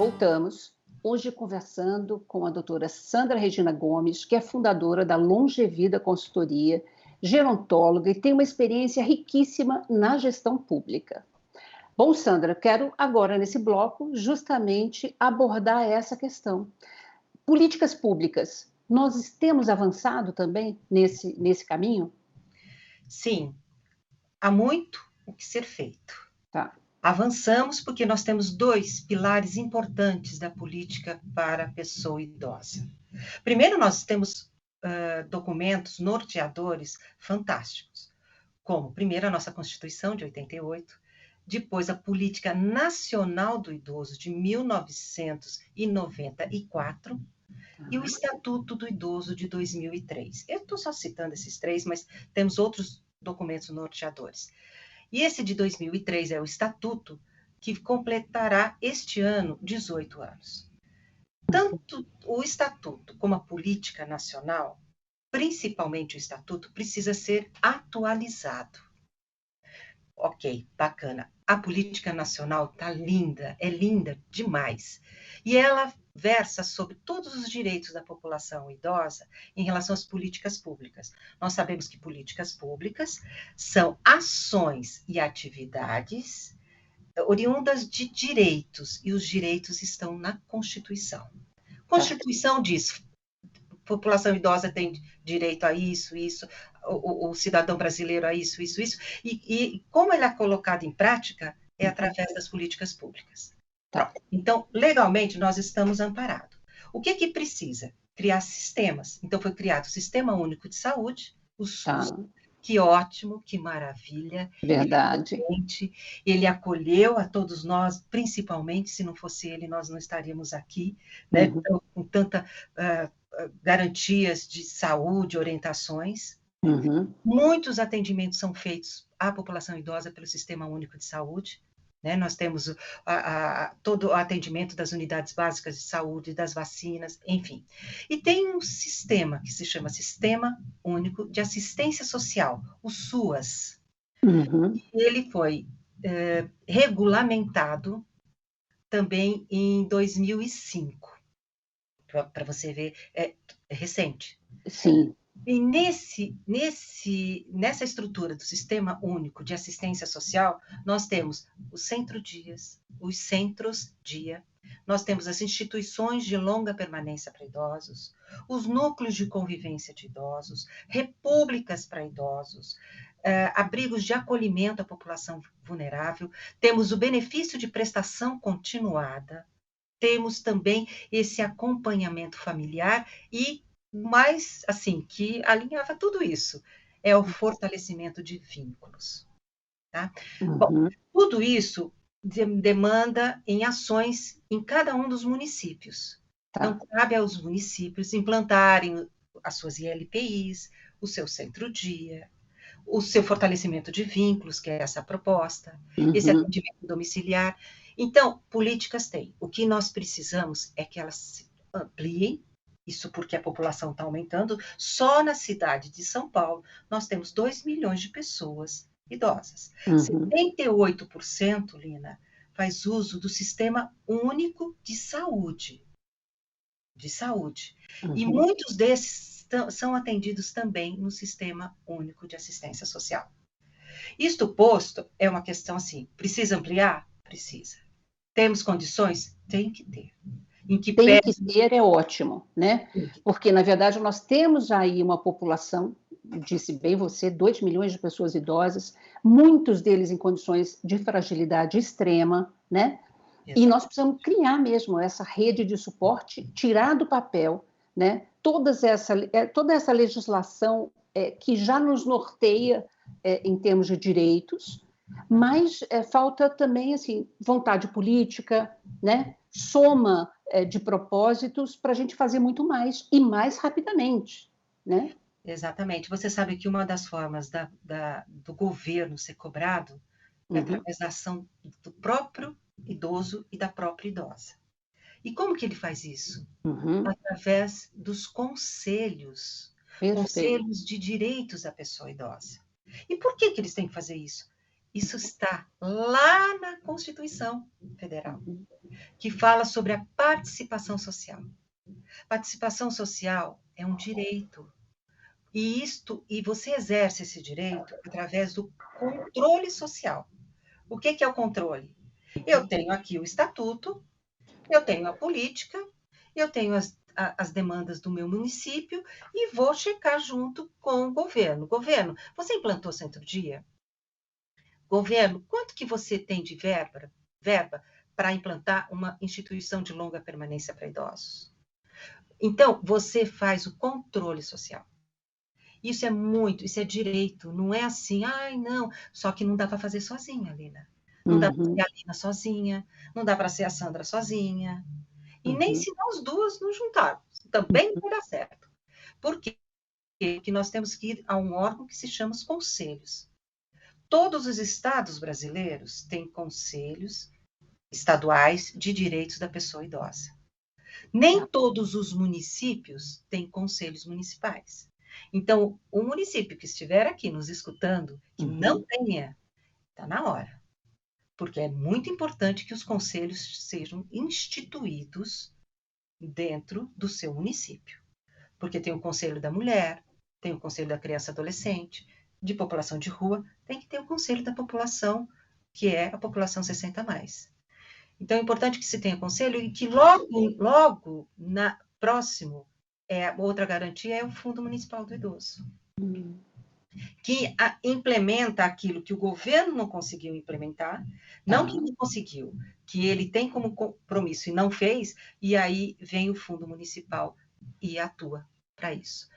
Voltamos, hoje conversando com a doutora Sandra Regina Gomes, que é fundadora da Longevida Consultoria, gerontóloga e tem uma experiência riquíssima na gestão pública. Bom, Sandra, quero agora, nesse bloco, justamente abordar essa questão. Políticas públicas, nós temos avançado também nesse caminho? Sim, há muito o que ser feito. Tá. Avançamos porque nós temos dois pilares importantes da política para a pessoa idosa. Primeiro, nós temos documentos norteadores fantásticos, como, primeiro, a nossa Constituição de 88, depois a Política Nacional do Idoso de 1994 e o Estatuto do Idoso de 2003. Eu estou só citando esses três, mas temos outros documentos norteadores. E esse de 2003 é o Estatuto, que completará este ano 18 anos. Tanto o Estatuto como a Política Nacional, principalmente o Estatuto, precisa ser atualizado. Ok, bacana. A Política Nacional está linda, é linda demais. E ela versa sobre todos os direitos da população idosa em relação às políticas públicas. Nós sabemos que políticas públicas são ações e atividades oriundas de direitos, e os direitos estão na Constituição. A Constituição diz: população idosa tem direito a isso, o cidadão brasileiro a isso, e como ele é colocado em prática é através das políticas públicas. Tá. Então, legalmente, nós estamos amparados. O que precisa? Criar sistemas. Então, foi criado o Sistema Único de Saúde, o SUS. Tá. Que ótimo, que maravilha. Verdade. Ele acolheu a todos nós, principalmente, se não fosse ele, nós não estaríamos aqui, né? Então, com tanta garantias de saúde, orientações. Muitos atendimentos são feitos à população idosa pelo Sistema Único de Saúde. Né? Nós temos todo o atendimento das unidades básicas de saúde, das vacinas, enfim. E tem um sistema que se chama Sistema Único de Assistência Social, o SUAS. Ele foi regulamentado também em 2005. Para você ver, é recente. Sim. E nessa estrutura do Sistema Único de Assistência Social, nós temos os centro-dias, os centros-dia, nós temos as instituições de longa permanência para idosos, os núcleos de convivência de idosos, repúblicas para idosos, abrigos de acolhimento à população vulnerável, temos o benefício de prestação continuada, temos também esse acompanhamento familiar e mas, assim, que alinhava tudo isso, é o fortalecimento de vínculos. Tá? Bom, tudo isso demanda em ações em cada um dos municípios. Então, cabe aos municípios implantarem as suas ILPIs, o seu centro-dia, o seu fortalecimento de vínculos, que é essa proposta, esse atendimento domiciliar. Então, políticas tem. O que nós precisamos é que elas se ampliem. Isso porque a população está aumentando. Só na cidade de São Paulo, nós temos 2 milhões de pessoas idosas. 78%, Lina, faz uso do Sistema Único de Saúde. E muitos desses são atendidos também no Sistema Único de Assistência Social. Isto posto, é uma questão assim, precisa ampliar? Precisa. Temos condições? Tem que ter. Tem que ter é ótimo, né? Porque, na verdade, nós temos aí uma população, disse bem você, 2 milhões de pessoas idosas, muitos deles em condições de fragilidade extrema, né? E nós precisamos criar mesmo essa rede de suporte, tirar do papel, né? Toda essa legislação que já nos norteia em termos de direitos, mas falta também, assim, vontade política, né? Soma de propósitos para a gente fazer muito mais e mais rapidamente, né? Exatamente. Você sabe que uma das formas do governo ser cobrado é através da ação do próprio idoso e da própria idosa. E como que ele faz isso? Através dos conselhos de direitos da pessoa idosa. E por que eles têm que fazer isso? Isso está lá na Constituição Federal. que fala sobre a participação social. Participação social é um direito. E você exerce esse direito através do controle social. O que é o controle? Eu tenho aqui o estatuto, eu tenho a política, eu tenho as demandas do meu município e vou checar junto com o governo. Governo, você implantou centro-dia? Governo, quanto que você tem de verba para implantar uma instituição de longa permanência para idosos? Então, você faz o controle social. Isso é direito, não é assim, ai, não, só que não dá para fazer sozinha, Lina. Não dá para ser a Lina sozinha, não dá para ser a Sandra sozinha. E nem se nós duas nos juntarmos, também não vai dar certo. Por quê? Porque nós temos que ir a um órgão que se chama os conselhos. Todos os estados brasileiros têm conselhos estaduais de direitos da pessoa idosa. Nem todos os municípios têm conselhos municipais. Então, o município que estiver aqui nos escutando, que não tenha, está na hora. Porque é muito importante que os conselhos sejam instituídos dentro do seu município. Porque tem o Conselho da Mulher, tem o Conselho da Criança e Adolescente, de população de rua, tem que ter o Conselho da População, que é a população 60+. Então, é importante que se tenha conselho e que logo próximo, outra garantia é o Fundo Municipal do Idoso, que implementa aquilo que o governo não conseguiu implementar, não que não conseguiu, que ele tem como compromisso e não fez, e aí vem o Fundo Municipal e atua para isso.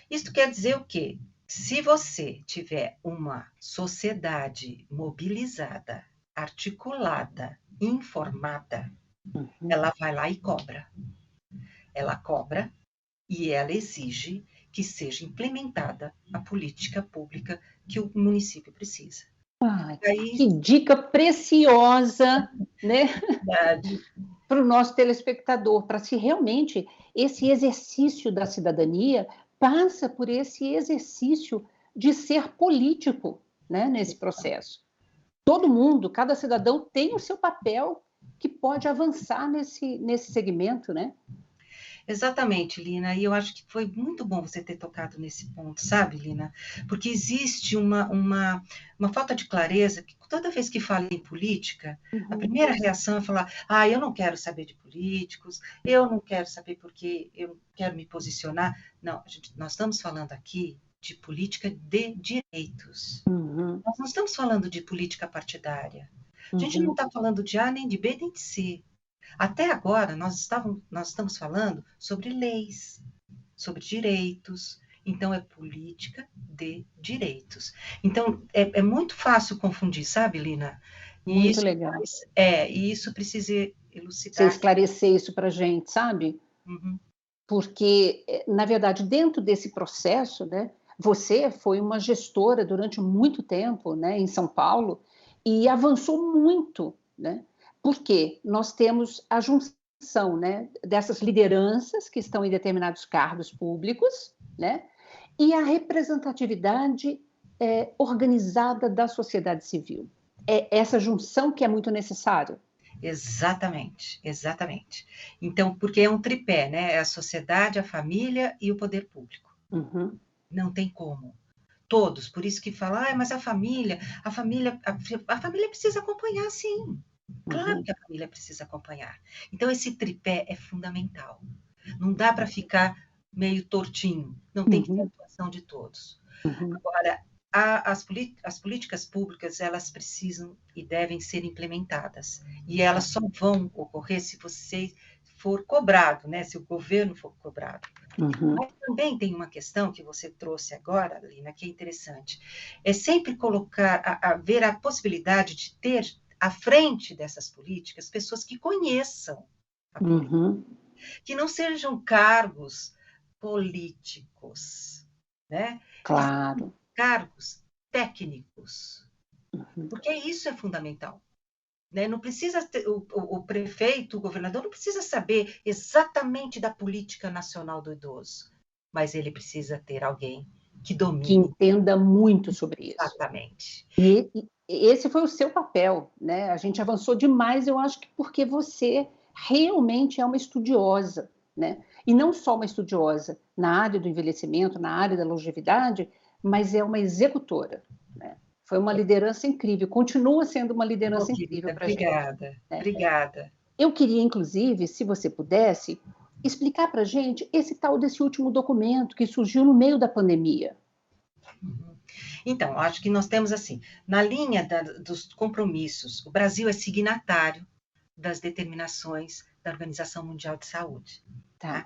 Isso quer dizer o quê? Se você tiver uma sociedade mobilizada, articulada, informada, ela vai lá e cobra. Ela cobra e ela exige que seja implementada a política pública que o município precisa. Que dica preciosa, né? Para o nosso telespectador, para se realmente esse exercício da cidadania passa por esse exercício de ser político, né, nesse processo. Todo mundo, cada cidadão tem o seu papel que pode avançar nesse segmento, né? Exatamente, Lina, e eu acho que foi muito bom você ter tocado nesse ponto, sabe, Lina? Porque existe uma falta de clareza, que toda vez que fala em política, a primeira reação é falar, eu não quero saber de políticos, eu não quero saber porque eu não quero me posicionar. Não, nós estamos falando aqui de política de direitos. Nós não estamos falando de política partidária. A gente não está falando de A, nem de B, nem de C. Até agora, nós estamos falando sobre leis, sobre direitos. Então, é política de direitos. Então, é muito fácil confundir, sabe, Lina? Muito legal. E isso precisa elucidar. Você esclarecer isso para a gente, sabe? Porque, na verdade, dentro desse processo, né, você foi uma gestora durante muito tempo, né, em São Paulo, e avançou muito, né? Porque nós temos a junção, né, dessas lideranças que estão em determinados cargos públicos, né, e a representatividade organizada da sociedade civil. É essa junção que é muito necessária. Exatamente, exatamente. Então, porque é um tripé, né? É a sociedade, a família e o poder público. Não tem como. Todos, por isso que fala, mas a família precisa acompanhar, sim. Claro que a família precisa acompanhar. Então, esse tripé é fundamental. Não dá para ficar meio tortinho. Não tem que ter a atuação de todos. Agora, as políticas públicas, elas precisam e devem ser implementadas. E elas só vão ocorrer se você for cobrado, né? Se o governo for cobrado. Mas também tem uma questão que você trouxe agora, Lina, que é interessante. É sempre ver a possibilidade de ter à frente dessas políticas pessoas que conheçam a política, que não sejam cargos políticos, né? Claro. Cargos técnicos, porque isso é fundamental. Né? Não precisa ter, o prefeito, o governador, não precisa saber exatamente da política nacional do idoso, mas ele precisa ter alguém que que domine. entenda muito sobre isso. Exatamente. E esse foi o seu papel, né? A gente avançou demais, eu acho que porque você realmente é uma estudiosa, né? E não só uma estudiosa na área do envelhecimento, na área da longevidade, mas é uma executora, né? Foi uma liderança incrível, continua sendo uma Oh, liderança querida, incrível para a gente, obrigada, né? obrigada. Eu queria, inclusive, se você pudesse, explicar para a gente esse tal desse último documento que surgiu no meio da pandemia. Uhum. Então, acho que nós temos assim, na linha dos compromissos, o Brasil é signatário das determinações da Organização Mundial de Saúde. Tá. Tá?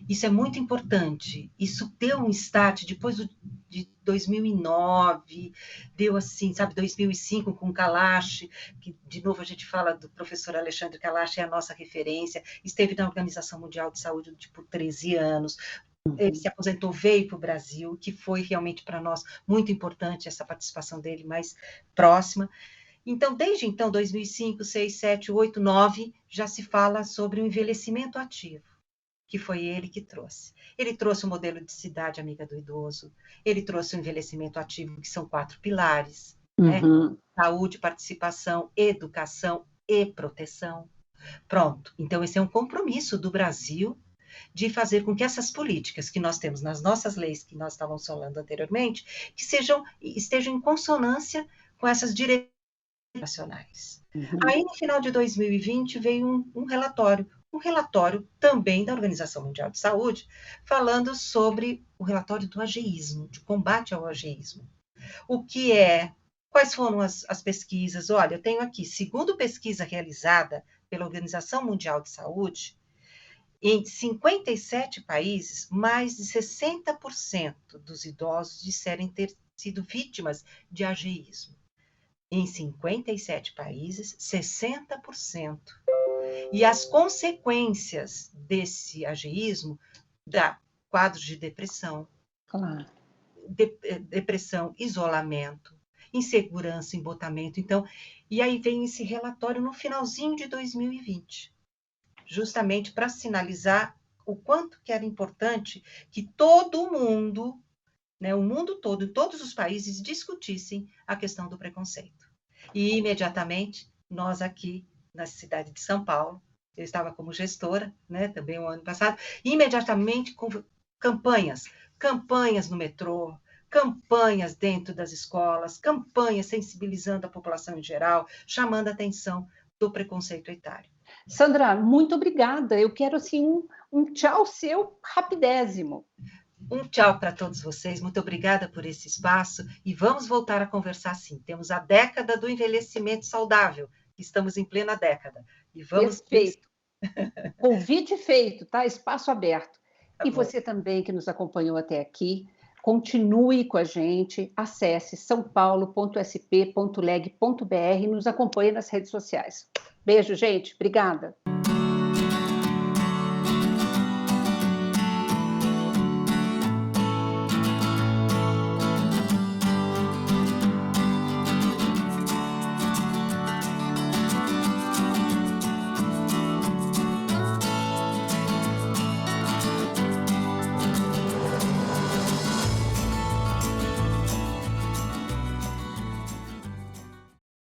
Isso é muito importante. Isso deu um start depois de 2009, deu assim, sabe, 2005 com Kalash, que de novo a gente fala do professor Alexandre Kalash, é a nossa referência, esteve na Organização Mundial de Saúde por 13 anos, ele se aposentou, veio para o Brasil, que foi realmente para nós muito importante essa participação dele mais próxima. Então, desde então, 2005, 6, 7, 8, 9, já se fala sobre o envelhecimento ativo, que foi ele que trouxe. Ele trouxe o modelo de cidade amiga do idoso, ele trouxe o envelhecimento ativo, que são 4 pilares, né? Saúde, participação, educação e proteção. Pronto. Então, esse é um compromisso do Brasil de fazer com que essas políticas que nós temos nas nossas leis, que nós estávamos falando anteriormente, que estejam em consonância com essas diretrizes nacionais. Aí, no final de 2020, veio um relatório também da Organização Mundial de Saúde, falando sobre o relatório do ageísmo, de combate ao ageísmo. O que é? Quais foram as pesquisas? Olha, eu tenho aqui, segundo pesquisa realizada pela Organização Mundial de Saúde, em 57 países, mais de 60% dos idosos disseram ter sido vítimas de ageísmo. Em 57 países, 60%. E as consequências desse ageísmo dá quadros de depressão, Claro. depressão, isolamento, insegurança, embotamento. Então, e aí vem esse relatório no finalzinho de 2020. Justamente para sinalizar o quanto que era importante que todo mundo, né, o mundo todo, todos os países, discutissem a questão do preconceito. E, imediatamente, nós aqui, na cidade de São Paulo, eu estava como gestora, né, também o ano passado, imediatamente com campanhas no metrô, campanhas dentro das escolas, campanhas sensibilizando a população em geral, chamando a atenção do preconceito etário. Sandra, muito obrigada. Eu quero assim um tchau seu rapidésimo. Um tchau para todos vocês. Muito obrigada por esse espaço e vamos voltar a conversar sim. Temos a década do envelhecimento saudável. Estamos em plena década e vamos. Perfeito. Convite feito, tá? Espaço aberto. Tá e bom. você também que nos acompanhou até aqui, continue com a gente, acesse sãopaulo.sp.leg.br e nos acompanhe nas redes sociais. Beijo, gente. Obrigada.